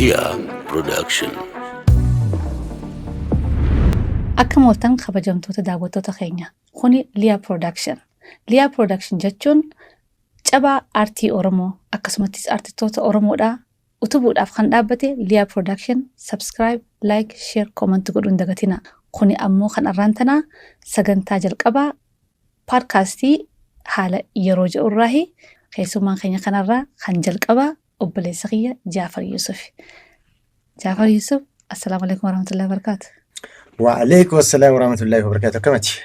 Lia Production. Akka mooltan kabajamtoota daawwattoota keenya kuni Lia Production. Lia Production jechuun cabaa aartii Oromoo akkasumas aartistoota Oromoodhaa utubuudhaaf kan dhaabbate Lia Production. Subscribe, like, share, comment godhuun dagatina. Kuni ammoo kan arraantanaa sagantaa jalqabaa paadkaastii haala yeroo jedhurraahi keessummaan keenya kanarraa kan jalqabaa obboleessa kiyya Jaafar Yusuf. Jaafar Yusuf, assalamu alaikum warahmatullahi wabarakatuh. وعليكم السلام ورحمة الله وبركاته. كمتي؟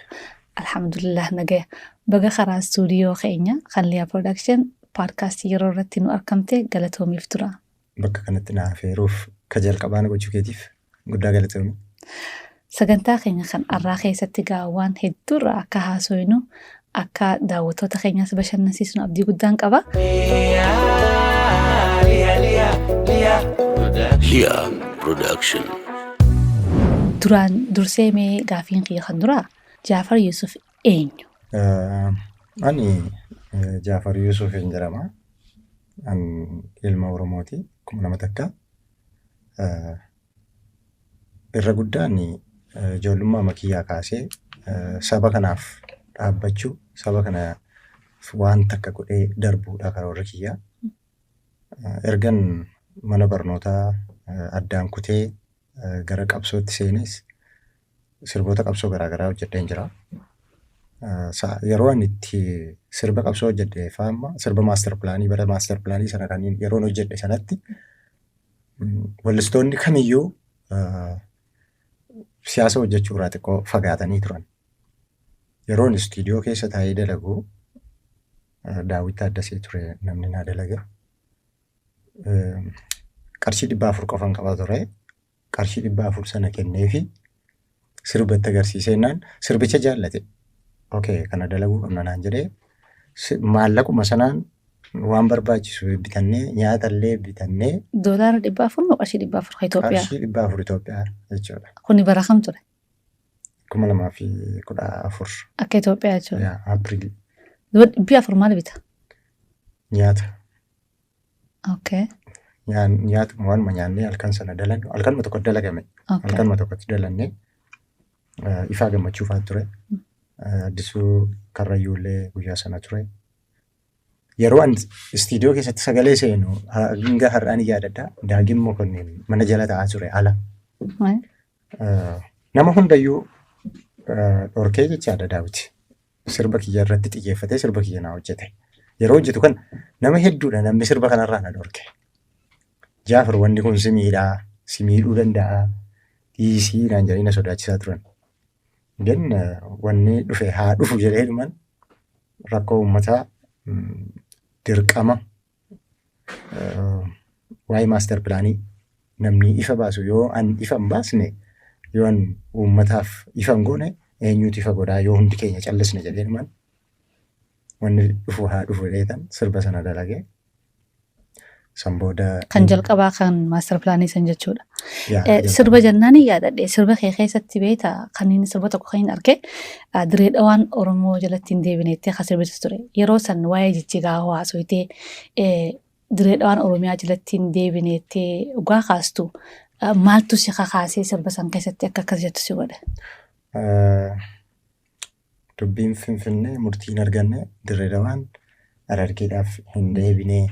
Alhamdulillah nagaya. Baga karaa stuudiyoo keenya kan Lia Production paadkaastii yeroo irratti nu argamte galatoomiif tura. Bakka kanatti na affeeruuf kajal qabaana gochuu keetiif guddaa galatoomi. Sagantaa keenya kan arraa keessatti gaawwan hedduurraa akka haasoynu akka daawwattoota keenyaas bashannansiisnu abdii guddaan qaba. Lia Production. Duraan dursee mee gaafiin kiyya kan duraa Jaafar Yusuf eenyu? Ani Jaafar Yusuf hin jedhama. An ilma Oromooti. Kuma nama takka. Irra guddaan ijoollummaa makiyyaa kaasee saba kanaaf dhaabbachuu, saba kanaaf waan takka godhee darbuudha karoora kiyyaa. Ergan mana barnootaa addaan kutee gara qabsootti seenes sirboota qabsoo garaagaraa hojjedheen jira. Yeroo ani itti sirba qabsoo hojjedhee faama sirba maaster pilaanii bara maaster pilaanii sana kan yeroon hojjedhe sanatti wallistoonni kamiyyuu siyaasa hojjechuu irraa xiqqoo fagaatanii turan. Yeroon istiidiyoo keessa taa'ee dalagu Daawit Taaddasee ture namni naa dalaga. Qarshii 400 qofan qaba ture. Qarshii 400 sana kenneefi sirbatti agarsiiseenaan sirbicha jaallate. Okay, kana dalaguu qabna naan jedhee maallaquma sanaan waan barbaachisu bitannee nyaatallee bitannee Doolaara 400 moo qarshii 400 Itoophiyaa? qarshii 400 Itoophiyaa jechuudha. Kuni bara kam ture? 2014 Akka Itoophiyaa jechuudha. Apriil 400 maal bita? nyaata. Okay. Nyaata waanuma nyaannee halkan sana dalannu halkanuma tokko dalagame. Okay. Halkanuma tokkotti dalannee ifaa gammachuu fa'aa ture. Addisuu Karrayyuullee guyyaa sana ture. Yeroo an istiidiyoo keessatti sagalee seenu hanga har'aan yaadadha. Daagin Mokonnin mana jala taa'aa ture ala. Nama hundayyuu dhorkee jechaadha Daawit. Sirba kiyya irratti xiyyeeffatee sirba kiyya naa hojjete. Yeroo hojjetu kan nama hedduudha namni sirba kanarraa na dhorke. Jaafar wanni kun si miidhaa, si miidhuu danda'a. Dhiisii naan jedhanii na sodaachisaa turan. Gan wanni dhufe haa dhufu jedhee dhuman rakkoo uummataa dirqama waa'ee maaster pilaanii namni ifa baasu yoo an ifa hin baasne yoo an uummataaf ifa hin goone eenyuutu ifa godhaa yoo hundi keenya callisne jedhee dhuman wanni dhufu haa dhufu jedheetan sirba sana dalagee san booda Kan jalqabaa kan maaster pilaanii san jechuudha. jalqaba. Sirba jennaanii yaadadhe. Sirba kee keessatti beekta kan inni sirba tokko kan hin arge diree dhawaan Oromoo jalatti hin deebineettee kan sirbitu ture. Yeroo san waa'ee jijjigaa hawaasooyitee diree dhawaan Oromiyaa jalatti hin deebineettee dhugaa kaastu maaltu si kakaasee sirba san keessatti akka akkas jettu si godhe? Dubbiin Finfinnee murtiin arganne dirree dhawaan Harargeedhaaf hin deebinee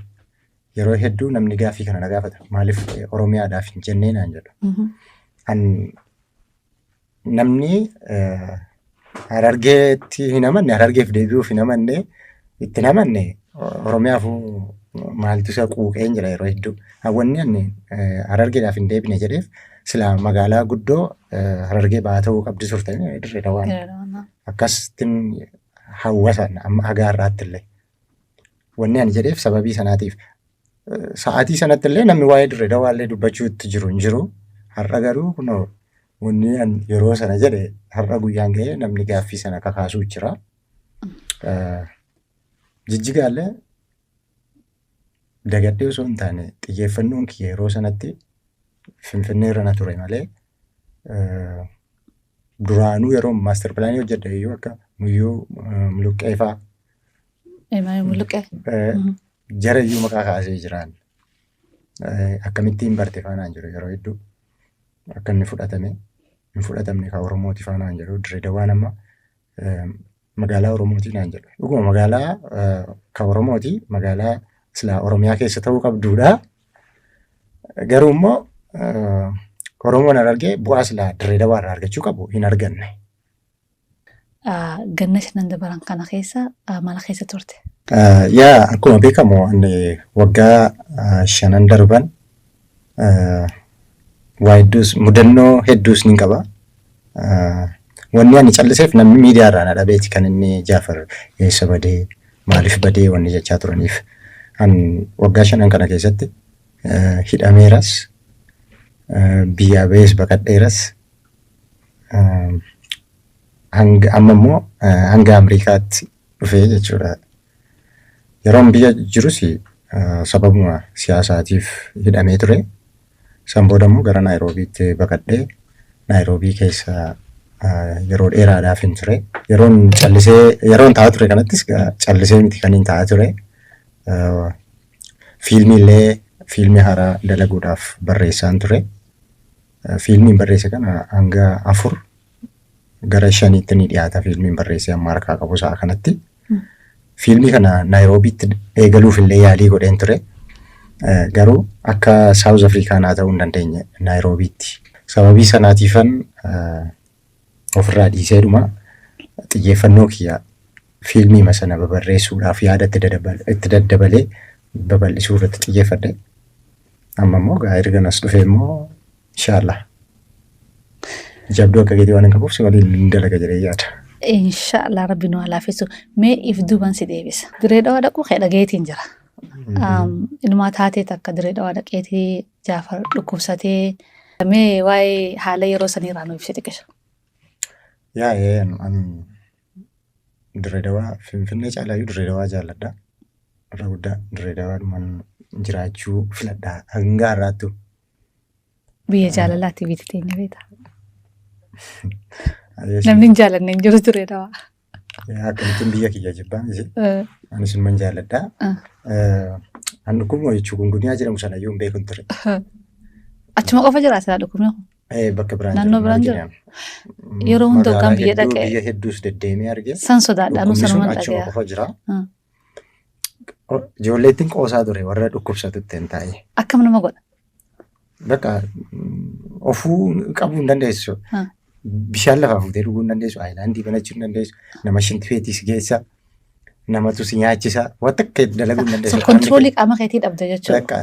yeroo hedduu namni gaaffii kana na gaafata. Maaliif Oromiyaadhaaf hin jennee naan jedhu. Namni Harargeetti hin amanne Harargeef deebi'uuf hin amanne itti hin amanne Oromiyaafuu maaltu isa quuqeen jira yeroo hedduu. Wanni ani Harargeedhaaf hin deebine jedheef silaa magaalaa guddoo Harargee ba'aa ta'uu qabdi turte dirree dhawaan. Akkasittiin hawwasan amma hagaa irraatti illee. Wanni ani jedheef sababii sanaatiif sa'aatii sanatti illee namni waa'ee dirree dhawaallee dubbachuutti jiru hin jiru. Har'a garuu kunoo wanni ani yeroo sana jedhe har'a guyyaan ga'ee namni gaaffii sana kakaasuu jira. Jijjigaallee dagadhee osoo hin taane xiyyeeffannoon kiyya yeroo sanatti Finfinnee irra na ture malee duraanuu yeroo maaster pilaanii hojjedhe iyyuu akka muyyuu Muluqqee fa'aa Mulluqee. jara iyyuu maqaa kaasee jiran. akkamittiin barte faanaan jiru yeroo hedduu akka inni hin fudhatamne kan Oromooti faanaan jiru Dirree Dawaan amma magaalaa Oromooti naan jedhu. Dhuguma magaalaa kan Oromooti magaalaa silaa Oromiyaa keessa ta'uu qabduudha. Garuu immoo Oromoon argee bu'aa silaa Dirree Dawaa irraa argachuu qabu hin arganne. Ganna shanan dabaran kana keessa maal keessa turte? Yaa akkuma beekamu waggaa 5 darban waa hedduus mudannoo hedduus ni qaba. Wanni ani calliseef namni miidiyaa irraa na dhabeeti kan inni Jaafar eessa badee maaliif badee wanni jechaa turaniif. Waggaa 5 kana keessatti hidhameeras biyyaa ba'ees baqadheeras amma immoo hanga Ameerikaatti dhufee jechuudha. Yeroon biyya jirus sababuma siyaasaatiif hidhamee ture. San booda immoo gara Naayiroobiitti baqadhee Naayiroobii keessa yeroo dheeraadhaaf hin ture. Yeroon taa'aa ture kanattis callisee miti kan hin taa'aa ture. Fiilmii haaraa dalaguudhaaf barreessaan ture. Fiilmiin barreesse kana hanga 4 gara 5tti ni dhiyaata fiilmiin barreesse amma harkaa qabu sa'a kanatti. Fiilmii kana Naayiroobiitti eegaluuf illee yaalii godheen ture. Garuu akka Saawuz Afrikaanaa ta'uu hin dandeenye Naayiroobiitti. Sababii sanaatiifan ofirraa dhiiseedhuma xiyyeeffannoo kiyya fiilmii sana babarreessuudhaaf yaada itti daddabalee babal'isuu irratti xiyyeeffadhe. Amma immoo erga nas dhufee immoo inshaallah jabduu akka keetii waan hin qabuuf si waliin dalaga jedhee yaada. Inshaallah rabbi nu halaafisu. Mee if duuban si deebisa. Dirree Dawaa dhaquu keedha gaheetiin jira. Ilmaa taatee akka Dirree Dawaa dhaqeetii Jaafar dhukkubsatee mee waa'ee haala yeroo sanii irraa nuuf ibsite qisha. Dirree Dawaa Finfinnee caalaayyuu Dirree Dawaa jaalladha. Irra guddaa Dirree Dawaa dhumaan jiraachuu filadha hanga har'aattu. Biyya jaalalaatti biiti teenya beeta. Namni hin jaalanne hin jiru Dirree Dawaa. Akkamittiin biyya kiyya jibbaan anis hin jaalladha. An dhukkubuma jechuu gunguniyaa jedhamu sanayyuu hin beekun ture. Achuma qofa jira asirraa dhukkubni kun? Bakka biraan naannoo biraan jira. Yeroo hunda kan biyya dhaqee. Biyya hedduus deddeemee argee. San sodaadhaan sanumaan dhagee. Achuma qofa jira. Ijoolleettiin qoosaa ture warra dhukkubsatutti hin taa'e. Akkam nama godha? Bakka ofuu qabuu hin dandeessu. Bishaan lafaa fuutee dhuguu hin dandeessu. Aayilaandii banachuu hin dandeessu. Nama shintifeetis geessa. Namatu si nyaachisa. Wanta akka dalaguu hin dandeessu. Kontiroolii qaama keetii dhabda jechuudha. Bakka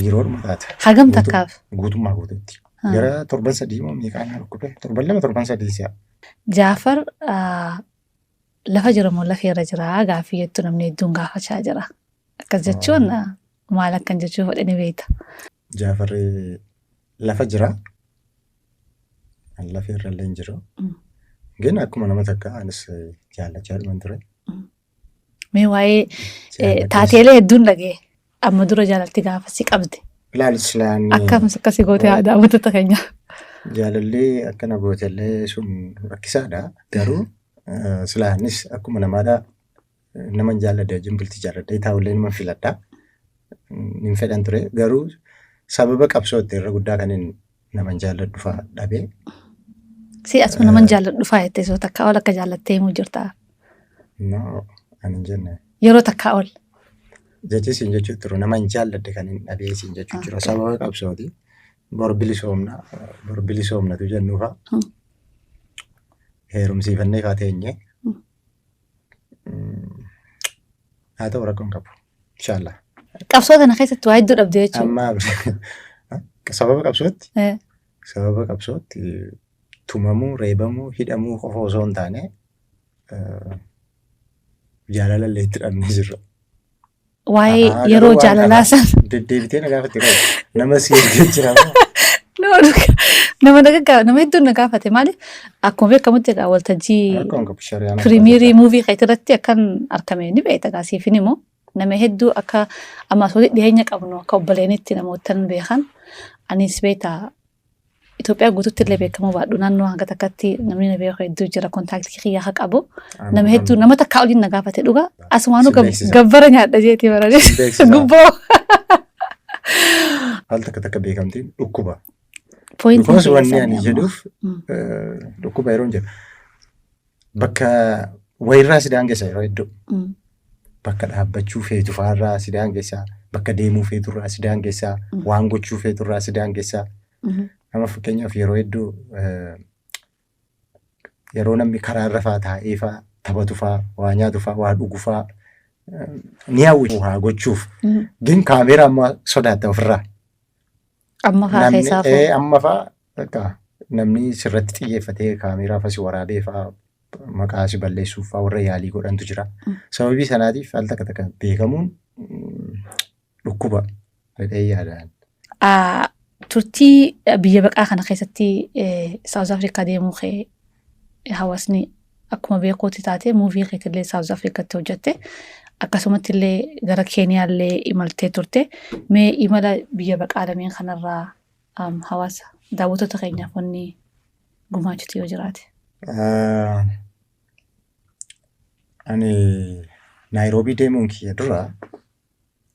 yeroodhuma taata. Hagam takkaaf? Guutummaa guutuutti. Gara 7-3 moo meeqaan dhukkube? 7-3 si'a. Jaafar lafa jira moo lafa irra jira gaaffii jettu namni hedduun gaafachaa jira. Akkas jechuun maal akkan jechuun fudhanii beekta. Jaafar lafa jira. Lafa irra illee hin jiru. Gin akkuma nama takka anis jaallachaa dhuman ture. Mee waa'ee taateelee hedduun dhagee amma dura jaalalti gaafa si qabde. Ilaalisuudhaan. Akkasii gootee aadaa amantoota keenya. Jaalallee akkana gootellee sun rakkisaadha. Garuu silaanis akkuma namaadha nama jaalladha jimbulti jaalladha taa'ullee nama filadha. Hin fedhan ture garuu sababa qabsootti irra guddaa kan nama jaalladhu fa'aa dhabee. Si asuma nama jaalladhu fa'aa jettee soo takkaa ol akka jaallattee himuu jirta? No, ani jenne. Yeroo takkaa ol. Jechisin jechuun turu nama jaalladhe kan hin dhabee sin jechuun jira sababa qabsooti. Borbilisoomnatu jennuufa. Heerumsiifannee kaateenye. Haa ta'u rakkoon qabu. Inshaallah. Qabsoo kana keessatti waa hedduu dhabde jechuudha. Amma sababa qabsootti. Sababa qabsootti tumamuu, reebamuu, hidhamuu qofa osoo hin taane jaalalallee itti dhabnee jirra. Waa'ee yeroo jaalalaa san. Deddeebitee na gaafate nama si ergee jira. Nama hedduun na gaafate maaliif akkuma beekamutti egaa waltajjii piriimiirii muuvii irratti akkan argame ni beekta gaasiifin immoo nama hedduu akka ammas walitti dhiyeenya qabnu akka obboleenitti namootan beekan anis beekta Itoophiyaa guutuutti illee beekamu baadhu naannoo hanga takkatti namni na beeku hedduu jira kontaaktii kiyyaa haa qabu nama hedduu nama takkaa waliin na gaafate dhugaa asumaanuu gabbara nyaadha jeetii baranii gubboo. al takka beekamtiin dhukkuba. Pointiin Because kee wanni eessa ani ammoo? jedhuuf Mm. dhukkuba yeroo jedhu bakka wayirraa si daangessa yeroo hedduu Mm. bakka dhaabbachuu feetu fa'aarraa si daangessaa, bakka deemuu feeturraa si daangessaa, waan gochuu feeturraa si daangessaa. Mhm. Nama fakkeenyaaf yeroo hedduu yeroo namni karaarra fa'aa taa'ee fa'aa taphatu fa'aa waa nyaatu fa'aa waa dhugu fa'aa ni hawwitu haa gochuuf. Mhm. Gin kaameera amma sodaatta ofirraa. Amma haa Namni keessaa fuudhu. amma fa'aa bakka namni sirratti xiyyeeffatee kaameeraa fa'aa si waraabee fa'aa maqaa si balleessuuf fa'aa warra yaalii godhantu jira. Sababii sanaatiif al takka beekamuun dhukkuba jedhee yaadaan. Turtii biyya baqaa kana keessatti South Africa deemuu kee hawaasni akkuma beekuutti taate muuvii keetillee South Africaatti hojjette akkasumatti illee gara Keeniyaallee imaltee turte mee imala biyya baqaa lameen kanarraa hawaasa daawwattoota keenyaaf wanni gumaachitu yoo jiraate. Ani Naayiroobii deemuun kiyya dura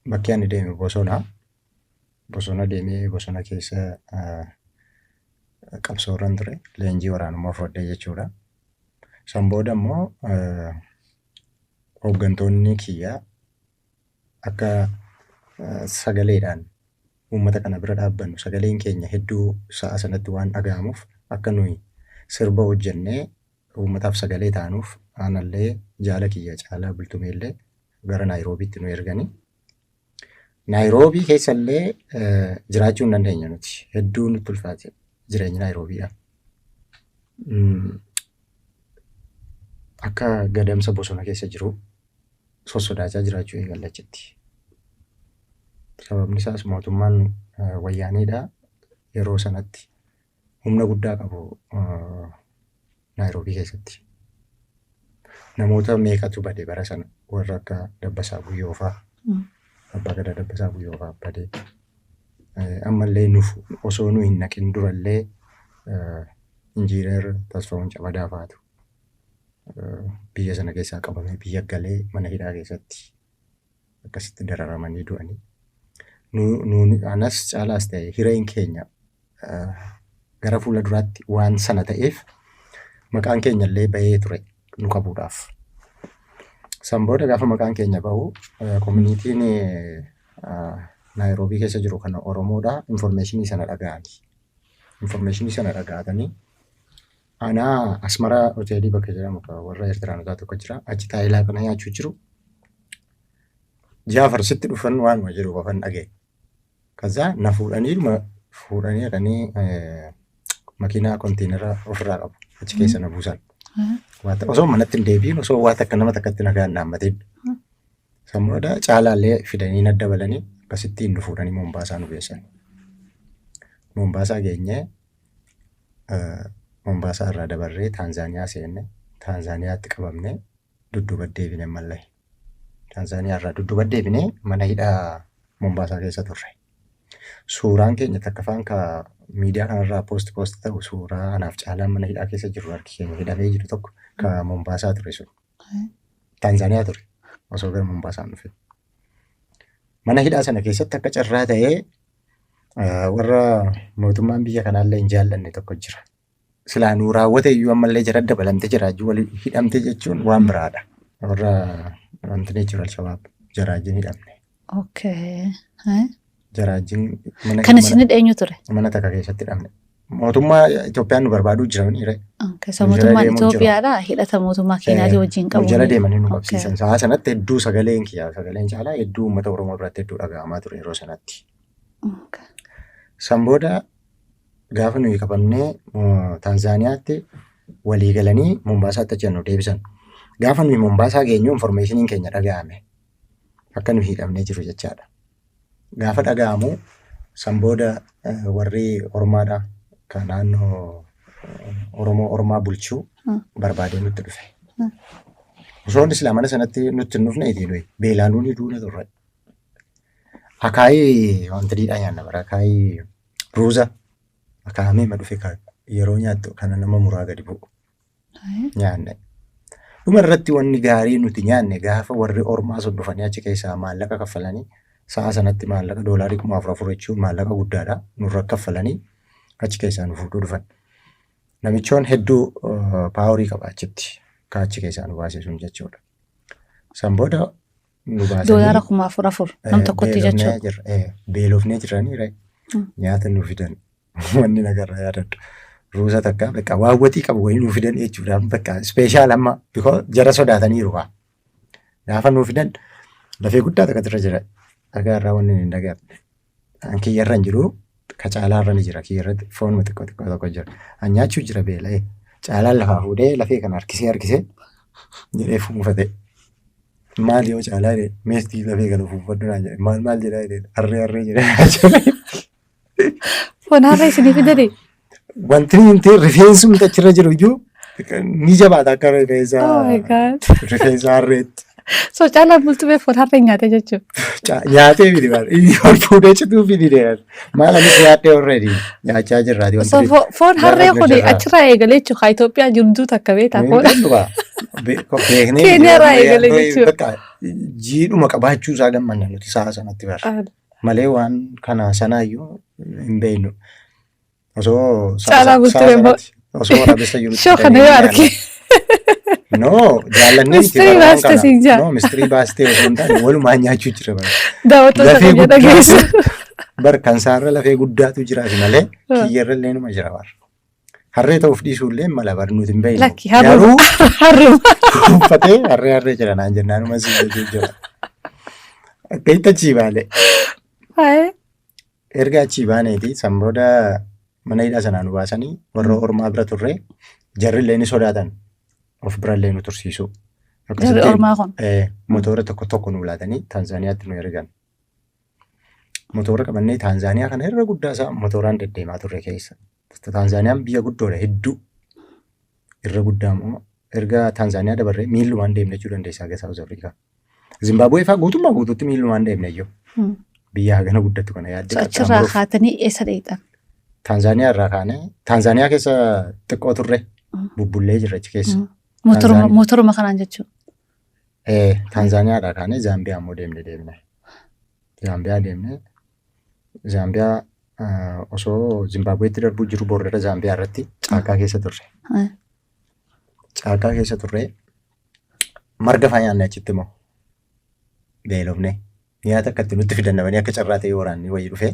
bakki ani deeme bosona. Bosona deemee bosona keessa qabsoorran ture. Leenjii waraanummaa fudhadhee jechuudha. San booda immoo hooggantoonni kiyyaa akka sagaleedhaan uummata kana bira dhaabbannu sagaleen keenya hedduu sa'a sanatti waan dhaga'amuuf akka nuyi sirba hojjennee uummataaf sagalee taanuuf aanallee jaala kiyya caalaa bultumeellee gara Naayiroobiitti nu erganii. Naayiroobii keessallee jiraachuu hin dandeenya nuti. Hedduu nutti ulfaate jireenyi Naayiroobiidha. Akka gadamsa bosona keessa jiru sossodaachaa jiraachuu eegallachitti. Sababni isaas mootummaan wayyaaneedha yeroo sanatti humna guddaa qabu Naayiroobii keessatti. Namoota meeqatu bade bara sana warra akka Dabbasaa Buyyoo fa'aa. Abbaa Gadaa Dabbasaa Buyyoo fa'aa badee. Ammallee nuuf osoo nu hin naqin durallee injiinar Tasfaa'uun Camadaa fa'aatu biyya sana keessaa qabamee biyya galee mana hidhaa keessatti akkasitti dararamanii du'anii. Anas caalaas ta'e hireen keenya gara fuula duraatti waan sana ta'eef maqaan keenya illee bahee ture nu qabuudhaaf. San booda gaafa maqaan keenya bahu koominiitiin Naayiroobii keessa jiru kana Oromoodha infoormeeshinii sana dhaga'anii. Infoormeeshinii sana dhaga'atanii anaa Asmaraa hoteelii bakka jedhamu warra Eertiraanotaa tokko jira. Achi taa'ilaa kana nyaachuu jiru. Jaafar sitti dhufan waanuma jiru qofan dhaga'e. Kazaa na fuudhanii jedhanii makiinaa kontiinara ofirraa qabu. Achi keessa na buusan. Osoo manatti hin deebiin osoo waa takka nama takkatti nagaan dhaammatee. Sammuudhaa caalaallee fidanii na dabalanii akkasitti nu fuudhanii Mombaasaa nu geessan. Mombaasaa geenyee Mombaasaa irraa dabarree Taanzaaniyaa seenne Taanzaaniyaatti qabamnee dudduuba deebine mallee. Taanzaaniyaa irraa dudduuba deebinee mana hidhaa Mombaasaa keessa turre. Suuraan keenya takka faan miidiyaa kanarraa poost ta'u suuraa anaaf caalaan mana hidhaa keessa jiru harki keenya hidhamee jiru tokko ka Mombaasaa ture sun. Taanzaaniyaa ture osoo gara Mombaasaa dhufe. Mana hidhaa sana keessatti akka carraa ta'ee warra mootummaan biyya kanaallee hin jaallanne tokko jira. Silaa nuu raawwate iyyuu ammallee jara dabalamte jiraajuu walii hidhamte jechuun waan biraadha. Warra wanti National Shabaab jaraajin hidhamne. Jaraajin Kan isin eenyu ture? mana takka keessatti hidhamne. Mootummaa Itoophiyaan nu barbaaduu jiraniire. Keessa mootummaan Itoophiyaadha hidhata mootummaa Keeniyaatii wajjin qabu. Jala deemanii nu qabsiisan. Sa'a sanatti hedduu sagaleen caalaa hedduu uummata Oromoo biratti hedduu dhaga'amaa ture yeroo sanatti. San booda gaafa nuyi qabamnee Taanzaaniyaatti walii galanii Mombaasaatti achi nu deebisan. Gaafa nuyi Mombaasaa geenyu infoormeeshiniin keenya dhaga'ame. Akka nuyi hidhamnee jiru jechaadha. Gaafa dhaga'amu san booda warri Ormaadha kan naannoo Oromaa bulchuu barbaadee nutti dhufe. Osoo Islaa mana sanatti nutti hin dhufne nuyi beelaanuun hidhuuna turre. Akaayii wanta dhiidhaa nyaanna bara akaayii ruuza akaamee ma dhufe yeroo nyaattu kana nama muraa gadi bu'u nyaanne. Dhuma irratti wanni gaarii nuti nyaanne gaafa warri Ormaa sun dhufanii achi keessaa maallaqa kaffalanii sa'a sanatti maallaqa doolaarii 4,000 jechuun maallaqa guddaadha. Nurra kaffalanii achi keessaa nu fuudhuu dhufan. Namichoon hedduu paaworii qaba achitti kan achi keessaa nu baase sun jechuudha. San booda nu baasanii Doolaara 4,000 nam tokkotti jechuudha. beelofnee jiranii nyaata nu fidan wanni nagarraa yaadadhu. Ruusa takka bakka waawwatii qabu wayii nu fidan jechuudha. Bakka ispeeshaal amma jara sodaataniiru haa. Gaafa nu fidan lafee guddaa takka irra jira. Dhagaarraa wanni hin dhagarre. Kiyyarra hin jiru. Ka caalaarra ni jira. Kiyyarratti foon xiqqoo tokko jira. Nyaachuu jira beela'ee. Caalaan lafaa fuudhee lafee kana harkisee jedhee fuunfate. Maal yoo caalaa meestii lafee kana fuunfadhu naan jedhe. Maal jedhaa harree jedhee. Foon harree isinii fidanii? Wanti nuti rifeensumti achirra jiru iyyuu ni jabaata akka rifeensa harreetti. So caalaan bultumee foon harree nyaate jechuudha. Nyaatee miti maal fuudhee cituu fi didee maal anis nyaadhee already nyaachaa jirraati. So foon harree kun achirraa eegalee jechuudha. Itoophiyaa jirtu takka beektaa foon. Keenyarraa eegalee jechuudha. Jiidhuma qabaachuu isaa gammanna nuti sa'a sanatti bara. Malee waan kana sanaayyuu hin beeknu. Osoo caalaa bultumee osoo waraabessa jiru. Shoo kana yoo arge. No, jaalannee Mistirii baastee siin jaa. No, mistirii baastee osoo hin taane walumaa nyaachuu jira bara. Daawwattoota kan dhageessu. Bar kan saarra lafee guddaatu jiraati malee kiyyarra illee numa jira bara. Harree ta'uuf dhiisuullee mala bar nuti hin beeknu. Lakki harruma. Uffatee harree jira naan jennaan uma siin jira. Akka itti achii baale. Erga achii baaneeti san booda mana hidhaa sanaa nu baasanii warra ormaa bira turre jarri illee ni sodaatan. Of birallee nu tursiisu. Jarri ormaa kun? Motora tokko nu laatanii Taanzaaniyaatti nu ergan. Motora qabannee Taanzaaniyaa kana irra guddaa isaa motoraan deddeemaa turre keessa. Taanzaaniyaan biyya guddoodha hedduu. Irra guddaa immoo erga Taanzaaniyaa dabarree miillumaan deemne jechuu dandeessaa gara Saawuz Afrikaa. Zimbaabuwee fa'aa guutummaa guutuutti miillumaan deemne iyyuu. Biyya hagana guddattu kana yaaddee. Achirraa kaatanii eessa dheetan? Taanzaaniyaa irraa kaanee Taanzaaniyaa keessa xiqqoo turre bubbullee jirra achi keessa. Motoruma kanaan jechuudha. Taanzaaniyaadhaa kaanee Zaambiyaa immoo deemne. Zaambiyaa osoo Zimbaabuweetti darbuu jiru boordarra Zaambiyaa irratti caakkaa keessa turre. Caakkaa keessa turre marga fa'aa nyaanne achitti immoo beelofne nyaata akka itti nutti fidan dhabanii akka carraa ta'ee waraanni wayii dhufee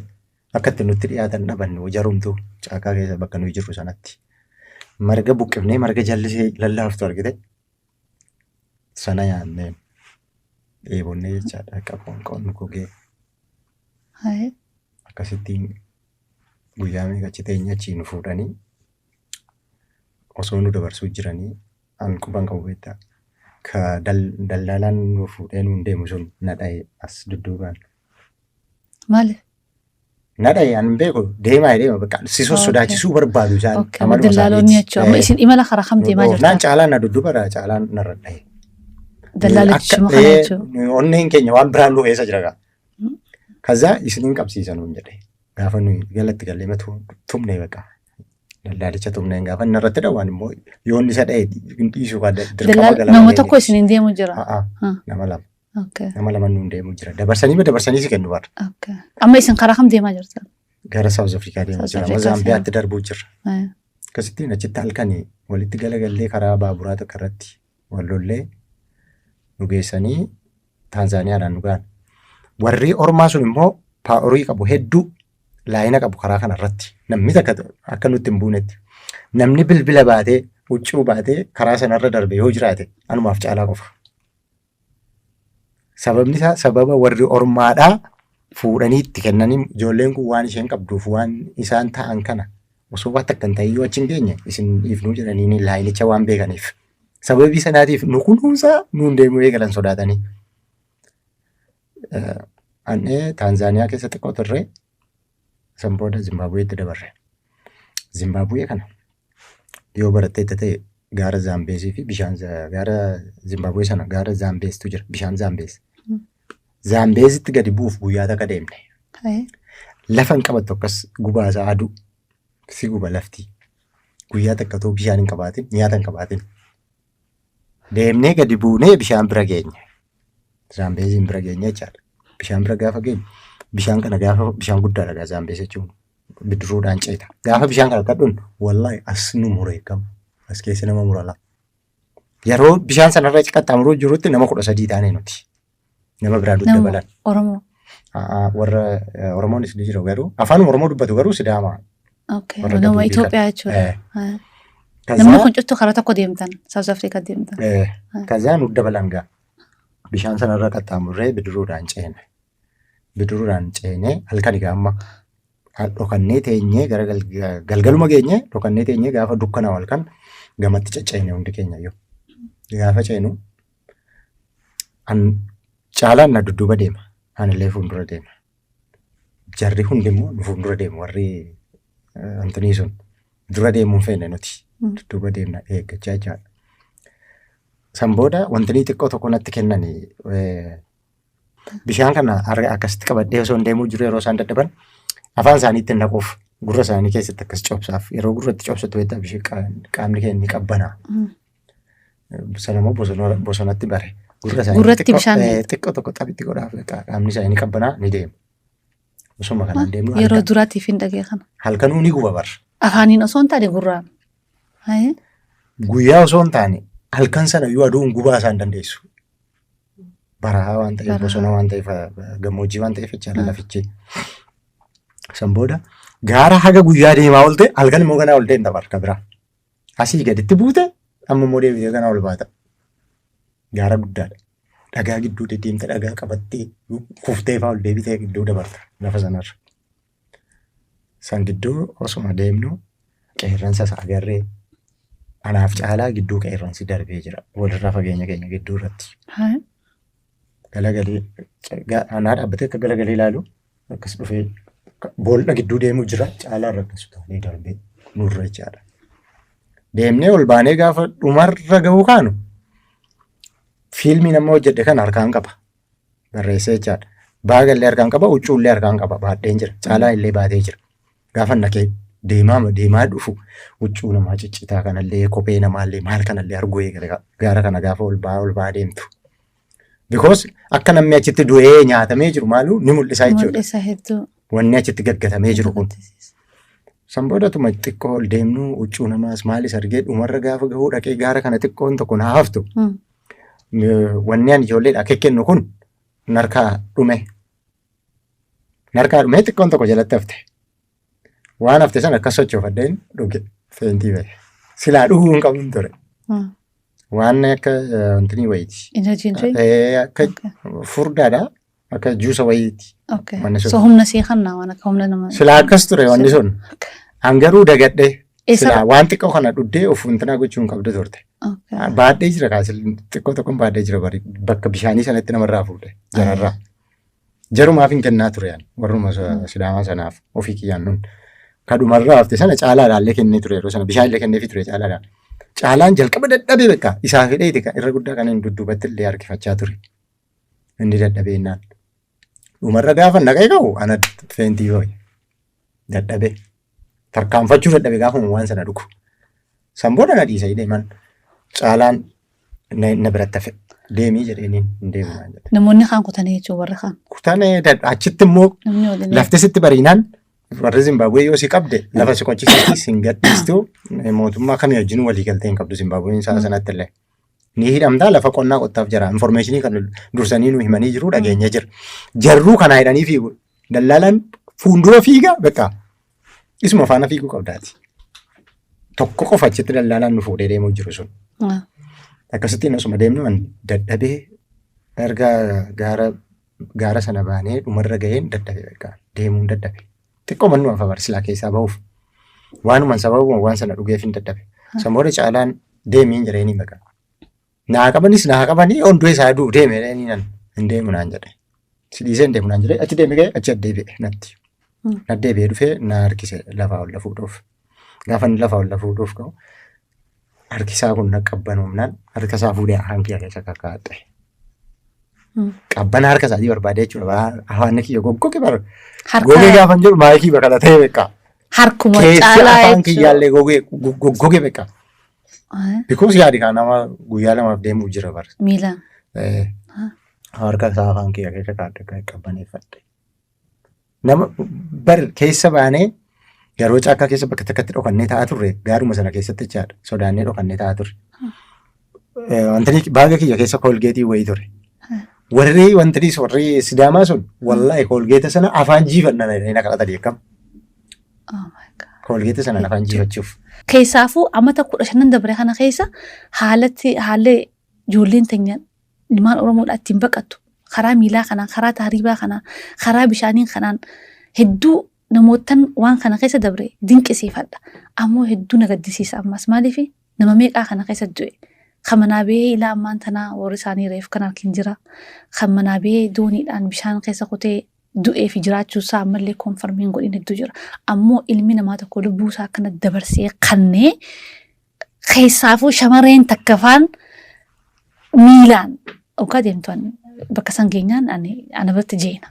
akka itti nutti dhiyaatan dhabanne jarumtu caakkaa keessa bakka nuyi jirru sanatti. Marga buqqifnee marga jallisee lallaaftu argite sana nyaannee dheebonnee jechaadha qabuun qoonni gogee akkasittiin guyyaa meeqa achi teenye achiin fuudhanii osoo nu dabarsuu jiranii hanquban qabu beektaa ka daldaalaan nu fuudhee nuun deemu sun nadha'e as dudduubaan. Maali? Nadha'e an beeku deemaa bakka si sodaachisuu barbaadu isaan. Daldaloonni jechuudha. Amma isin imala karaa kam deemaa jirta? Naan caalaan na dudduubara caalaan narra dha'e. Daldalichuma kana jechuudha. Onneen keenya waan biraan nu eessa jira gaa. Kazaa isiniin qabsiisan nuun jedhe. Gaafa nuyi galatti gallee tumne bakka. Daldalicha tumneen gaafa narratti dhawaan immoo yoon isa dha'e dhiisuu kan dirqama galaa. Nama tokko isiniin deemu jira? Nama lama. Nama lama nuun deemu jira. Dabarsanii si kennu bara. Amma isin karaa kam deemaa jirta? Gara Saawuz Afrikaa deemaa jira. Amma Zaambiyaatti darbuu jirra. Akkasittiin achitti halkanii walitti galagallee karaa baaburaa tokko irratti wallollee nu geessanii Taanzaaniyaadhaan nu gahan. Warri ormaa sun immoo paaworii qabu hedduu laayina qabu karaa kanarratti. Namni takka akka nutti hin buunetti. Namni bilbila baatee huccuu baatee karaa sanarra darbe yoo jiraate anumaaf caalaa qofa. Sababni isaa sababa warri ormaadhaa fuudhanii itti kennanii ijoolleen kun waan isheen qabduuf waan isaan ta'an kana osoo waan takkan ta'eyyuu achi hin geenye isin dhiifnuu jedhanii laayinicha waan beekaniif. Sababii sanaatiif nu kunuunsaa nuun deemuu eegalan sodaatanii. Annee Taanzaaniyaa keessa xiqqoo turre san booda Zimbaabuweetti dabarre. Zimbaabuwee kana yoo baratteetta ta'e gaara Zaambeesii fi bishaan gaara Zimbaabuwee sana gaara Zaambeestuu jira bishaan Zaambees. Zaambeesitti gadi buuf guyyaa takka deemne. Lafa hin qabattu akkas gubaasaa aduu si guba lafti. Guyyaa takka too bishaan hin qabaatin nyaata hin qabaatin. Deemnee gadi buunee bishaan bira geenye. Zaambeesiin bira geenye jechaadha. bishaan bira gaafa geenyu bishaan kana gaafa bishaan guddaadha gaa Zaambeessa jechuun bidiruudhaan ceeta. Gaafa bishaan kana kadhuun wallaahi as nu muree qabu as keessa nama murala. Yeroo bishaan sanarra qaxxaamuruu jirutti nama 13 taane nuti. Nama biraa dabalan. Oromoo. Warra Oromoonis ni jiru garuu afaan Oromoo dubbatu garuu Sidaama. Okay. Nama Itoophiyaa jechuudha. Namni kun cuttu karaa tokko deemtan South Africa deemtan. Kazaan nu dabalan gaa. Bishaan sanarra qaxxaamurree bidiruudhaan ceene. Bidiruudhaan ceene halkan amma dhokannee teenyee gara galgaluma geenye dhokannee teenyee gaafa dukkana halkan gamatti cacceene hundi keenya iyyuu. Gaafa ceenu Caalaan na dudduuba deema. Anillee fuuldura deema. Jarri hundi immoo fuuldura deemu warri Antonii sun dura deemuun feene nuti. Dudduuba deemna eeggachaa jira. San booda wanti xiqqoo tokko natti kennanii bishaan kana akkasitti qabadhee osoo deemuu jiru yeroo isaan dadhaban afaan isaaniitti naquuf gurra isaanii keessatti akkas coobsaaf yeroo gurratti coobsatu weetta qaamni keenya ni qabbanaa. Sanammoo bosonatti bare. Gurratti bishaan xiqqoo tokko xabitti godhaaf qaamni isaanii ni qabbanaa ni deemu. Osuma kanaan deemnu yeroo duraatiif hin dhagee kana. Halkanuu ni guba bar. Afaaniin osoo hin taane gurraan. Guyyaa osoo hin taane halkan sana yoo aduun gubaa isaan dandeessu. Barahaa waan ta'eef bosona waan ta'eef gammoojjii waan ta'eef jechaadha lafichi. San booda gaara haga guyyaa deemaa oolte halkan immoo ganaa ol deemta barka biraa. Asii gaditti buute amma immoo deebitee ganaa ol baata. Gaara guddaadha. Dhagaa gidduu deddeemte dhagaa qabattee kuftee fa'aa ol deebitee gidduu dabarta lafa sanarra. San gidduu osuma deemnu qeerransa isaa agarree anaaf caalaa gidduu qeerransi darbee jira. Walirraa fageenya keenya gidduu irratti. Galagalee anaa dhaabbatee akka galagalee ilaalu akkas dhufee boolla gidduu deemu jira caalaa irra akkas ta'anii darbee nurra jechaadha. Deemnee ol baanee gaafa dhumarra gahuu kaanu fiilmii nama hojjedhe kan harkaan qaba. Barreessee jechaadha. Baagallee harkaan qaba, huccuullee harkaan qaba. Baadheen jira. Caalaa illee baatee jira. Gaafa nakee deemaa dhufu huccuu namaa ciccitaa kanallee kophee namaallee maal kanallee arguu eegale gaara kana gaafa ol ba'aa deemtu. Because akka namni achitti du'ee nyaatamee jiru maalu ni mul'isaa jechuudha. Wanni achitti gaggatamee jiru kun. San boodatuma xiqqoo ol deemnu huccuu namaas maalis argee dhumarra gaafa gahuu dhaqee gaara kana xiqqoon tokko na haftu. Wanni ani ijoolleedha kennu kun narkaa dhume. Narkaa dhumee xiqqoon tokko jalatti hafte. Waan hafte sana akkas sochoofadheen dhuge feentii bahe. Silaa dhuguu hin qabuun ture. Waan akka wanti wayiiti. Akka furdaadha. Akka juusa wayiiti. So humna seeqannaa waan akka humna nama. Silaa akkas ture wanni sun. Angaruu dagadhee. Silaa waan xiqqoo kana dhuddee of wantinaa gochuu hin qabdu turte. Baadhee jira kaasil xiqqoo tokkoon baadhee jira bakka bishaanii sanatti namarraa fuudhe jararraa. Jarumaaf hin kennaa ture warruma Sidaamaa sanaaf ofii kiyyaan nun. Kadhumarraa hafte sana caalaadhaallee kennee ture yeroo sana bishaanillee kenneefi ture caalaadhaan. Caalaan jalqaba dadhabee bakka isaa fedheeti irra guddaa kan inni dudduubatti illee harkifachaa ture. Inni dadhabeennaan. Dhumarra gaafa naqee qabu ana feentii hooyi. Dadhabee. Tarkaanfachuu dadhabee gaafa waan sana dhugu. San booda na dhiisa deeman caalaan na biratti hafe. Deemii jedhanii hin deemu. Namoonni kaan kutanii jechuun warra kaan. Kutanii achitti immoo lafti sitti bariinaan warri Zimbabwee yoo si qabde lafa si qochisiisti sin gadhiistu mootummaa kamii wajjin walii galtee hin qabdu Zimbabween isaa sanatti illee. Ni hidhamtaa lafa qonnaa qottaaf jira. Informeeshinii kan dursanii nu himanii jiru dhageenya jira. Jarruu kanaa hidhanii fiigu. Dallaalaan fuuldura fiiga beekaa. Isuma faana fiiguu qabdaati. Tokko qofa achitti dallaalaan nu fuudhee deemuu jiru sun. Akkasittiin osuma deemnu dadhabee erga gaara sana baanee dhumarra gaheen dadhabee beekaa. Deemuun dadhabee. Xiqqoo mannuu afa barsilaa keessaa bahuuf. Waanumaan sababuma waan sana dhugeef hin dadhabe. Sammooda caalaan deemiin jireenya beekaa. Naa qabanii hunduu isaa du'u deemee hin deemu naan jedhe. Si dhiisee hin deemu naan jedhe achi deemee ga'e achi addeebi'e natti. Addeebi'ee dhufee na harkise lafaa ol lafuudhuuf. Gaafa inni lafaa ol lafuudhuuf ka'u harkisaa kun na qabbanoomnaan harkasaa fuudhee hanqii keessa kakkaa'adhe. Qabbana harka isaatii barbaadee jechuudha. Afaan kiyya goggoge bara. Gogee gaafa hin jiru maayikii bakka ta'e beekaa. Harkuma caalaa jechuudha. Keessi afaan kiyyaallee goggoge beekaa. Because yaadi kan nama guyyaa lamaaf deemuu jira bara. Miilaan. harka isaa afaan kiyya keessa kaa'adde qabbaneeffadhe. Nama bar keessa baanee yeroo caakkaa keessa bakka takkatti dhokannee taa'aa turre gaaruma sana keessatti jechaadha. Sodaannee dhokannee taa'aa turre. Wantani baaga kiyya keessa koolgeetii wayii ture. Warri Sidaamaa sun wallaahi koolgeeta sana afaan jiifannaa na kadhata deekama. Koolgeeta sana afaan jiifachuuf. Keessaafuu amata 15 dabre kana keessa haalli ijoolleen teenyaan ilmaan Oromoodhaa ittiin baqattu karaa miilaa kanaan, karaa taaribaa kanaan, karaa bishaaniin kanaan hedduu namootan waan kana keessa dabre dinqisiifadha. Ammoo hedduu na gaddisiisa ammas maaliif nama meeqaa kana keessa du'e. Kan manaa bahee ilaa ammaan tanaa warri isaanii reef kan argin jira. Kan manaa bahee dooniidhaan bishaan keessa kutee du'ee fi jiraachuusaa ammallee koonfarmiin godhin hedduu jira. Ammoo ilmi namaa tokko lubbuusaa akkana dabarsee kannee keessaafuu shamarreen takkafaan miilaan ogaa deemtuan bakka san geenyaan ana biratti jeena.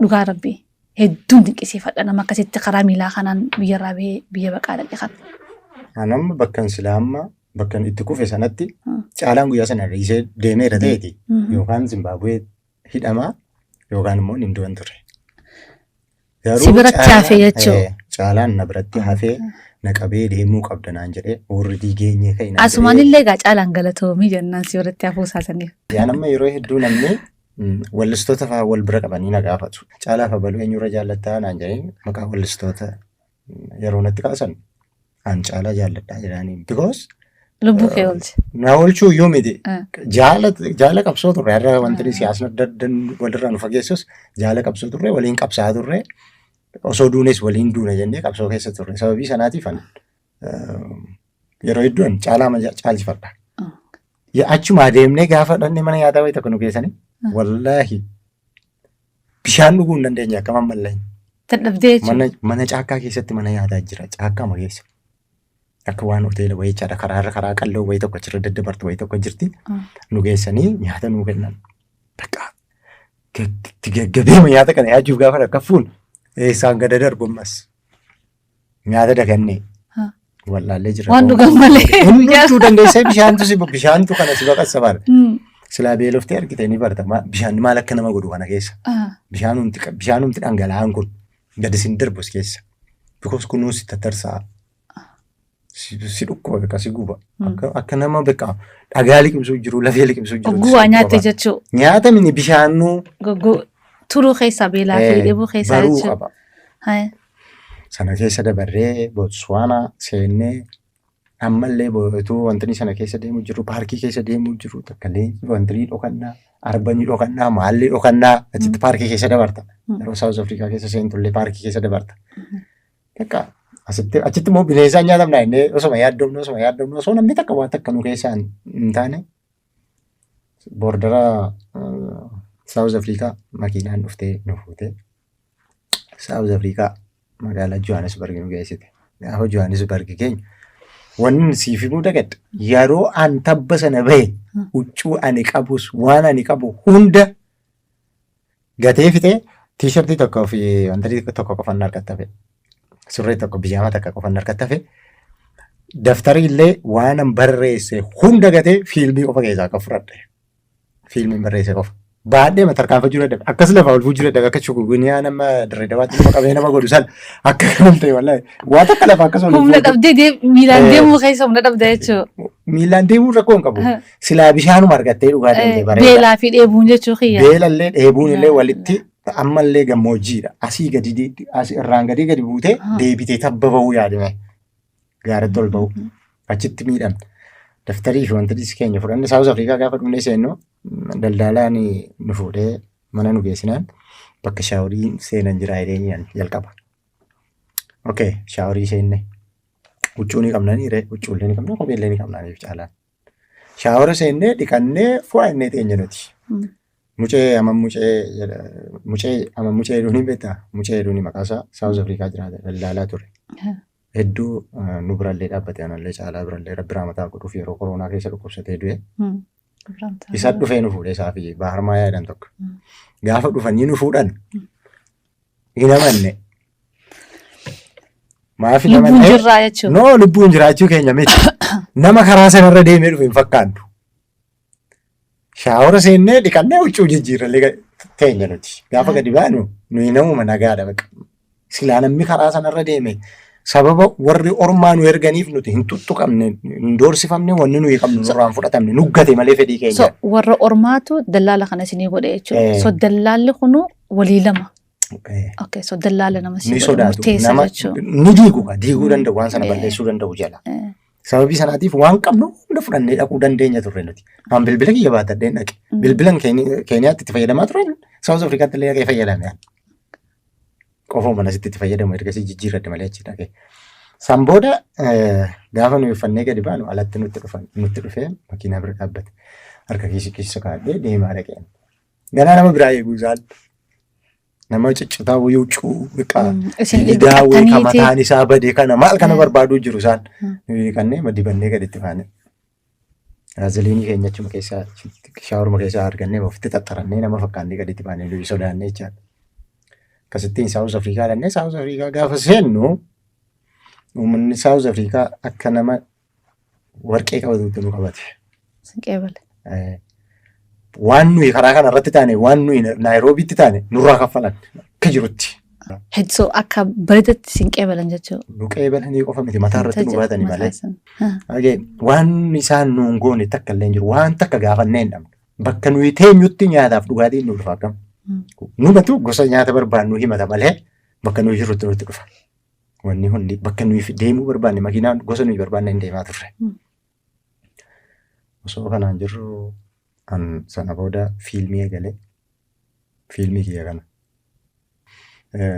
Dhugaa rabbii hedduun dinqisiifadha nama akkasitti karaa miilaa kanaan biyyarraa bahee biyya baqaa dhaqe kan. Anamma bakkan Silaammaa bakkan itti kufe sanatti caalaan guyyaa sana dhiisee deemeera ta'eeti. Yookaan Zimbaabuwee hidhamaa yookaan immoo hin du'an ture. Si biratti hafee jechuudha. Caalaan na biratti hafee na qabee deemuu qabda naan jedhee warri diigeenyee ka'e. Asumaanillee egaa caalaan galatoomii jennaan si biratti hafuu isaasaniif. Yaa nama yeroo hedduu namni wallistoota fa'aa wal bira qabanii na gaafatu. Caalaa fa baluu eenyurra jaallattaa naan jedhee maqaa wallistoota yeroo natti kaasan an caalaa jaalladhaa jedhanii. Because lubbuu kee oolche. Na oolchuu iyyuu miti. Jaala qabsoo turre har'a wanti siyaasni adda adda walirraa nu fageessus jaala qabsoo turre waliin qabsaa turre osoo duunes waliin duuna jennee qabsoo keessa turre. Sababii sanaatiif yeroo hedduun caalchifadha. Achuma deemnee gaafa dhanne mana nyaataa wayii tokko nu geessanii wallaahi bishaan dhuguu hin dandeenya akkam ammallee. Dadhabdee jechuudha. Mana caakkaa keessatti mana nyaataa jira caakkaa ma keessa. Akka waan hoteela wayii jechaadha karaa qalloo wayii tokko achirra daddabartu wayii tokko jirti. Nu geessanii nyaata nuu kennan. Bakka gaggabeema nyaata kana yaachuuf gaafa rakkafuun eessaan gada darbu ammas. Nyaata dagannee. Wallaallee jira. Waan dhugan malee. Hundumtuu dandeessee bishaantu kana si baqassa baala. Silaa beeloftee argite ni barta. Bishaan maal akka nama godhu kana keessa. Bishaanumti dhangala'aan kun gadi sin darbus keessa. Because kunuunsi tattarsaa. Si dhukkuba bakka si guba. Akka nama bakka dhagaa liqimsuu jiru, lafee liqimsuu jiru. Gugguwaa nyaatte jechuudha. Nyaata mini bishaanuu. Turuu keessaa beelaa fi dheebuu keessaa jechuudha. Baruu qaba. Sana keessa dabarree Botswaanaa seennee ammallee boo'eetu wantoonni sana keessa deemu jiru, paarkii keessa deemu jiru, takkaalee wantoonni dhokannaa, arbanii dhokannaa, maallee dhokannaa achitti paarkii keessa dabarta. Yeroo Saawuz Afrikaa keessa seentullee paarkii keessa dabarta. Bakka achitti immoo bineensaan nyaatamnaa innee osoma yaaddomnu osoo namni takka waan takka nu keessaa hin taane boordara Saawuz Afrikaa makiinaan dhuftee nu fuutee Saawuz Afrikaa magaalaa Johannesburg nu geessite. Gaafa Johannesburg keenya wanni siif himuu dagadha. Yeroo an tabba sana bahe huccuu ani qabus waan ani qabu hunda gatee fixee tiishartii tokkoo fi wantoonni tokko qofan harkatti hafe. Surree tokko bijaamaa takka qofan harkatti hafe. Daftarii illee waan an barreesse hunda gatee fiilmii qofa keessaa akka fudhadhe. Fiilmiin barreesse qofa. Baadhee matarkaanfachuu dadhabe. Akkas lafaa ol fuujjuu dadhabe akka shukugunyaa nama dirree dabaatti nama qabee nama godhu san akka kanam ta'e wallaahi. Waa takka lafa akkasuma. Humna dhabdee miilaan deemuu keessa humna dhabdee jechuudha. Miilaan deemuu rakkoo hin qabu. Silaa bishaanuma argattee dhugaa danda'e bareeda. Beelaa fi dheebuun jechuu kiyya. Beelallee dheebuun illee walitti ammallee gammoojjiidha. Asii irraan gadi buutee deebitee tabba bahuu yaadame. Gaaratti ol bahu. Achitti miidhamne. Daftarii fi wantoonni keenya fudhanne Saawuz Afrikaa gaafa dhumnee seennu daldalaan nu fuudhee mana nu geessinaan bakka shaaworii seenan jira jedheenyaan jalqaba. Okay, shaaworii seenne. Huccuu ni qabnanii huccuullee ni qabna kopheellee ni qabnaniif caalaan. Shaawora seennee dhiqannee fo'annee teenya nuti. Mucee hedduun hin beektaa? Mucee hedduun maqaasaa Saawuz Afrikaa jiraata daldalaa ture. Hedduu nu birallee dhaabbate anallee caalaa birallee rabbi raamataa godhuuf yeroo koronaa keessa dhukkubsatee du'e. Isa dhufee nu fuudhee isaa fi baharmaa yaadan tokko. Gaafa dhufanii nu fuudhan hin amanne. Maafi lubbuun jirraa jechuudha. No lubbuun jiraachuu keenya miti. Nama karaa sanarra deemee dhufe hin fakkaantu. Shaawora seennee dhiqannee huccuu jijjiirrallee teenya nuti. Gaafa gadi baanu nuyi namuma nagaadha baqa. Silaa namni karaa sanarra deeme sababa warri ormaa nu erganiif nuti hin tuttuqamne hin doorsifamne wanni nuyi qabnu nurraan fudhatamne nuggate malee fedhii keenya. So warra ormaatu dallaala kana isinii godhe jechuudha. So dallaalli kunu walii lama. Okay, so dallaala nama ni sodaatu. Nama ni diiguu danda'u waan sana balleessuu danda'u jala. Sababii sanaatiif waan qabnu hunda fudhannee dhaquu dandeenya turre nuti. Waan bilbila kiyya baatadheen dhaqe. Bilbilan Keeniyaatti itti fayyadamaa turan South Africaatti illee dhaqee fayyadame. Qofoo mana sitti itti fayyadamu ergasii jijjiirradde malee achi dhaqee. San booda gaafa nuyi uffannee gadi baanu alatti nutti dhufee makiinaa bira dhaabbate. Harka keessa kaa'adhee deemaa dhaqeen. Ganaa nama biraa eeguu isaan. Nama ciccitaa wuyyuu daawwee kan mataan isaa badee kana maal kana barbaaduu jiru isaan. Nuyi kanneen dibannee gaditti faane. Raaziliinii keenya achuma keessaa shaaworuma keessaa argannee ofitti xaxxarannee nama fakkaannee gaditti faane nuyi sodaannee jechaadha. Akkasittiin South Afrikaa dhannee South Afrikaa gaafa seennu uummanni South Afrikaa akka nama warqee qabatutti nu qabate. Sinqee bale. Waan nuyi karaa kana irratti taane waan nuyi Naayiroobiitti taane nurraa kaffalan akka jirutti. Hedduu akka bareedatti sinqee balan jechuudha. Luqee balanii qofa miti mataa irratti nu baatanii malee. Waan isaan nuun goone takka illee jiru waan takka gaafannee hin dhabne. Bakka nuyi teenyutti nyaataaf dhugaatiin nu dhufa akkam. Numatu gosa nyaata barbaannu himata malee bakka nuyi jirrutti nutti dhufa. Wanni hundi bakka nuyi deemuu barbaanne makiinaan gosa nuyi barbaanne hin deemaa turre. Osoo kanaan jirru sana booda fiilmii eegalee fiilmii kiyya kana.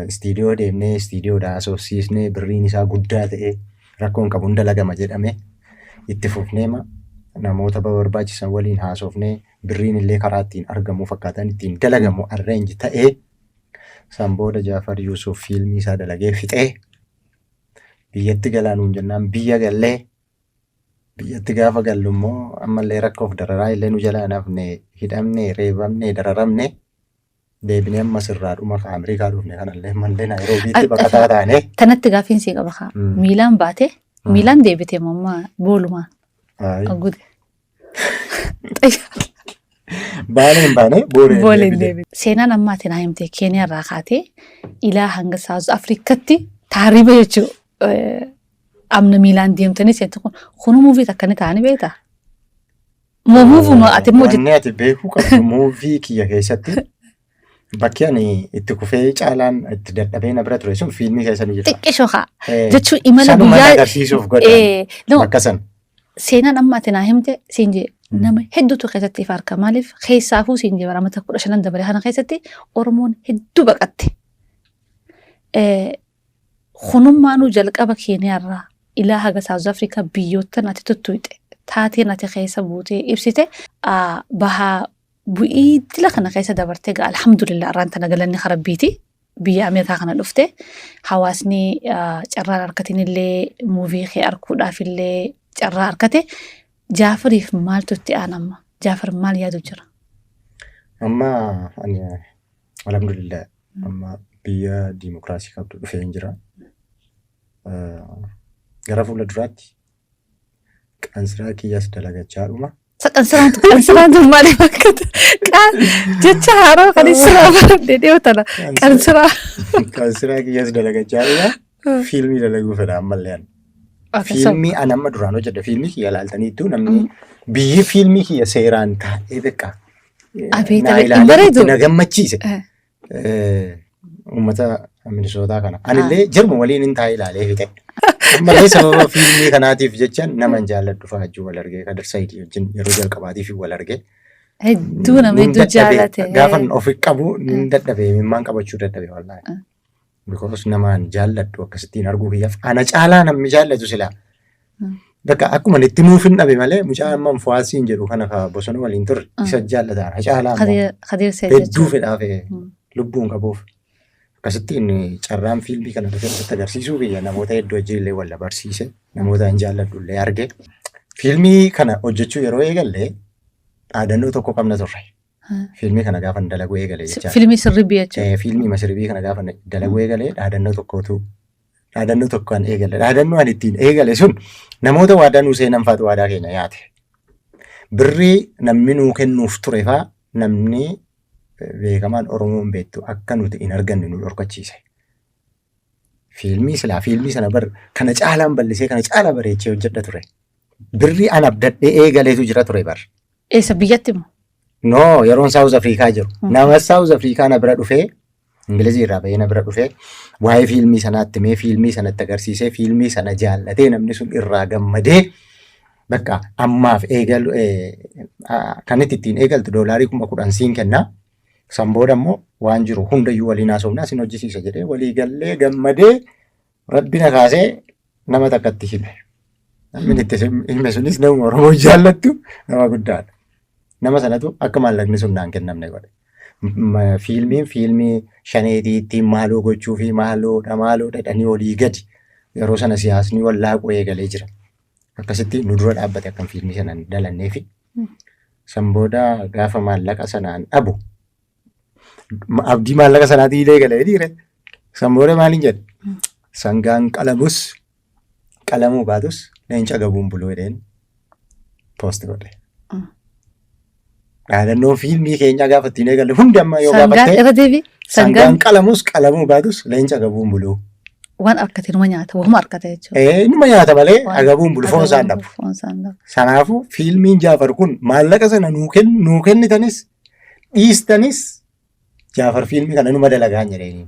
Istiidiyoo deemnee istiidiyoodhaa asoosiisnee birriin isaa guddaa ta'ee rakkoon qabu hunda lagama jedhame itti fufnee namoota barbaachisan waliin haasofnee birriin illee karaa ittiin argamu fakkaatan ittiin dalagamu arreenji ta'ee san booda Jaafar Yuusuf fiilmii isaa dalagee fixee biyyatti galaanuun jennaan biyya gallee biyyatti gaafa gallu immoo ammallee rakkoof dararaa illee nu jalaa nafne hidhamne reebamne dararamne deebinee amma sirraadhuma Ameerikaa dhufne kanallee mallee Naayiroobiitti baqataa taane. Tanatti gaafiin sii qaba kaa. Miilaan baate miilaan deebite mammaa boolumaan. Agude. Baaleen baane booleen deebite. Seenaan ammaatiin haa himte Keeniyaarraa kaatee ilaa hanga South Afrikaatti taariba jechuudha. Amna miilaan deemtanii seetu kun muuvii akkanii ta'anii beektaa? Muuvuma ati immoo wanni ati beekuu qabdu muuvii kiyya keessatti bakki ani itti kufee caalaan itti dadhabee na bira ture sun fiilmii keessa ni jira. Xiqqishoo haa jechuun imala guyyaa sanuma agarsiisuuf godhan bakka san. Seenaan ammaatiin haa himte siinjee nama hedduutu keessatti ifa harka maaliif keessaafuu siinjee bara 15 dabalee kana keessatti Oromoon hedduu baqatte. Kunummaanuu jalqaba Keeniyaarraa ilaa haga South Africa biyyoottan ati tuttuuxe taateen ati keessa buutee ibsite bahaa bu'ii dila kana keessa dabartee gaa alhamdulillah irraan tana galanni harabbiiti biyya Ameerikaa kana dhufte hawaasni carraan harkatiin illee muuvii kee arguudhaaf illee carraa harkate Jaafariif maaltu itti aanamma Jaafar maal yaadu jira? Amma ani alhamdulillah amma biyya diimokiraasii qabdu dhufee hin jira. Gara fuula duraatti qansiraa kiyyaas dalagachaa dhuma. Qansiraantu maaliif akkata? Jecha haaroo kan isiraa baradhee dhiyootana. Qansiraa kiyyaas dalagachaa dhuma. Fiilmii dalaguu fedha ammallee. Fiilmii ani amma duraan hojjedha. Fiilmii kiyya ilaaltaniittu namni biyyi fiilmii kiyya seeraan taa'ee beekaa. Na gammachiise. Uummata Minisootaa kana. Anillee jirma waliin hin taa'ee ilaalee fixe. Ammallee sababa fiilmii kanaatiif jecha nama hin jaalladhu faajjii wal argee Kadir Saayidii wajjin yeroo jalqabaatiif wal argee. Hedduu nama hedduu jaallate. Gaafan ofi qabu nin dadhabee mimmaan qabachuu dadhabee wallaahi. Because namaan jaalladhu akkasittiin arguu kiyyaaf ana caalaa namni jaallatu silaa. Bakka akkuma itti muufin dhabe malee mucaa amman fuwaasiin jedhu kana ka bosona waliin turre isa jaallataadha. Caalaa hedduu fedhaaf lubbuun qabuuf. Akkasittiin carraan fiilmii kana dhufee agarsiisuu biyya namoota hedduu wajjin illee wal barsiise namoota hin jaalladhu illee arge. Fiilmii kana hojjechuu yeroo eegalle dhaadannoo tokko qabna turre. Fiilmii kana gaafa dalaguu eegale jechaadha. Fiilmii sirribii jechuudha. Fiilmii masirbii kana gaafa dalaguu eegale dhaadannoo tokkoon eegale. Dhaadannoo ani ittiin eegale sun namoota waadaa nuu seenan faatu waadaa keenya yaate. birrii namni nuu kennuuf ture fa'aa namni beekamaan Oromoon beektu akka nuti hin arganne nu dhorkachiise. Fiilmii sana kana caalaan bal'isee kana caalaa bareechee hojjedha ture. Birrii an abdadhee eegaleetu jira ture bar. Eessa biyyatti moo? No, yeroon South Afrikaa jiru. Nama South Afrikaa na bira dhufee Ingilizii irraa bahee na bira dhufee waa'ee fiilmii sanaatti mee fiilmii sanatti agarsiisee fiilmii sana jaallatee namni sun irraa gammadee bakka ammaaf eegalu kan ittiin eegaltu $10,000 siin kennaa. San booda immoo waan jiru hundayyuu waliin haasofnaa sin hojjisiisa jedhee walii gallee gammadee rabbina kaasee nama takkatti hime. Namni itti hime sunis nama Oromoo jaallattu nama guddaadha. Nama sanatu akka maallaqni sun naan kennamne godhe. Fiilmii shaneetii ittiin maaloo gochuu fi maaloo dhadhanii olii gadi yeroo sana siyaasni wallaaquu eegalee jira. Akkasitti nu dura dhaabbate akkam fiilmii sanaan dalannee fi san booda gaafa maallaqa sanaan dhabu abdii maallaqa sanaatii illee galee dhiire san booda maaliin jedhe sangaan qalamuu baatus leenca gabuun buluu jedheen poost godhe. Dhaadannoo fiilmii keenya gaafa ittiin eegalle hundi amma yoo gaafatte sangaan qalamuu baatus leenca gabuun buluu. Waan harkate numa nyaata, wahuma harkate jechuudha. Numa nyaata malee agabuun bulu foon isaan dhabu. Sanaafuu fiilmiin Jaafar kun maallaqa sana nuu kennitanis dhiistanis Jaafar fiilmii kana numa dalagaan jedhanii.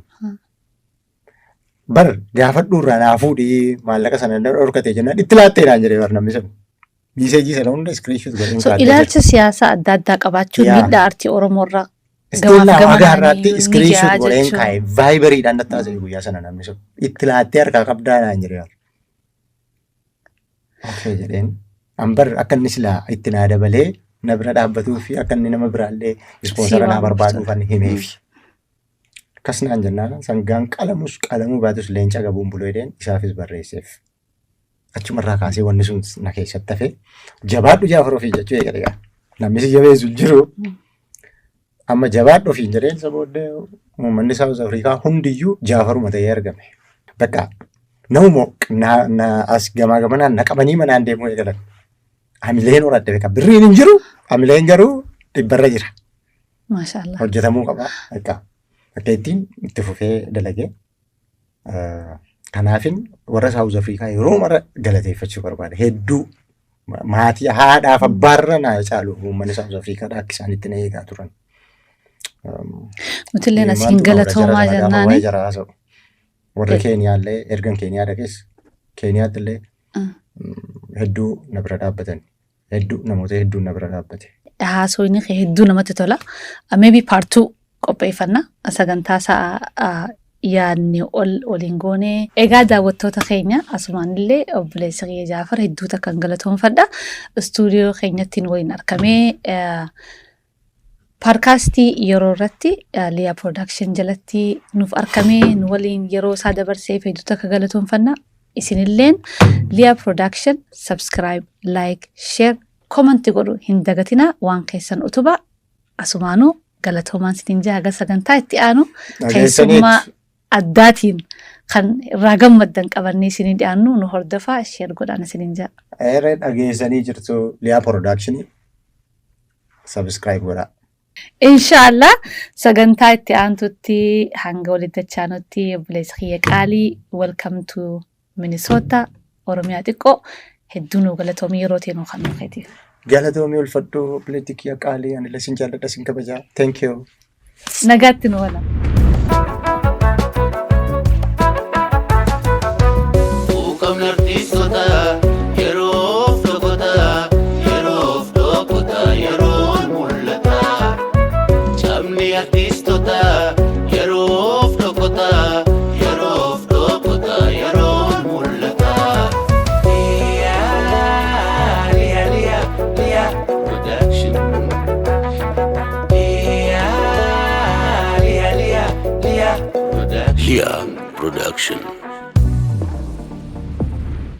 Bar gaafadhu irraa naa fuudhii maallaqa sana dhorkatee jennaan itti laatteedhaan jedhee bar namni sun. Biiseejii sana hunda iskiriinshuut godheen kaadde. Ilaalcha siyaasaa adda addaa qabaachuun miidhaa aartii Oromoo irraa Istiilaa magaarraatti iskiriinshuut godheen kaa'e vaayibariidhaan nattaasee guyyaa sana namni sun itti laattee harkaa qabdaadhaan jedhee bar. Oofee jedheen ambar akka inni silaa itti naa dabalee na bira dhaabbatuu fi akka inni nama biraallee ispoonsara naa barbaaduufan himeefi. Akkas naan jennaan sangaan qalamuu baatus leenca gabuun buluu jedheen isaafis barreesseef. Achumarraa kaasee wanni sun na keessatti hafee jabaadhu Jaafar ofii jechuu eegalegaa. Namni si jabeessu jiru amma jabaadhu ofiin jedheen isa booddee uummanni South Afrikaa hundiyyuu Jaafaruma ta'ee argame. Bakka namumoo as gamaa gamanaan na qabanii manaan deemuu eegalan. Hamileen horadde beeka birriin hin jiru hamileen garuu dhibbarra jira. Maashaallah. Hojjetamuu qaba. Akka ittiin itti fufee dalagee. Kanaafin warra South Afrikaa yeroo mara galateeffachuu barbaada. Hedduu maatii haadhaaf abbaarra naa caalu uummanni South Afrikaadha akka isaan itti na eegaa turan. Nutilleen asiin galatoomaa jennaani. Warra Keeniyaallee ergan Keeniyaa dhaqes Keeniyaatti illee hedduu na bira dhaabbatan. Namoota hedduu na bira dhaabbate. Haasawni hedduu namatti tola. Maybe part 2 qopheeffanna sagantaa isaa yaadni waliin goone. Egaa daawwattoota keenya asumaan illee obboleessa kiyya Jaafar hedduu takkan galatoomfadha. Istuudiyoo keenyattiin waliin argamee paadkaastii yeroo irratti Liyaa Production jalatti nuuf argamee nu waliin yeroo isaa dabarsee hedduu takka galatoomfanna. Isinilleen Liyaa Production subscribe, like, share, comment godhu hin dagatina waan keessan utubaa asumaanuu galatoomaan sitiin jaaga sagantaa itti aanu keessummaa addaatiin kan irraa gammaddan qabannee isinii dhiyaannu nu hordofaa share godhaan isiniin jaa. Dhageessanii jirtu Liyaa Production subscribe godhaa. Inshallah sagantaa itti aantutti hanga walitti dachaanutti obboleessa kiyya qaalii welcome to Minnesota Oromiyaa xiqqoo hedduu nu galatoomii yeroo teenuu kan nu feetiif. Galatoomii ulfadhuu obboleettii qaalii ani lasin jaalladha sin kabajaa. Thank you. Nagaatti nu wala. Liyaa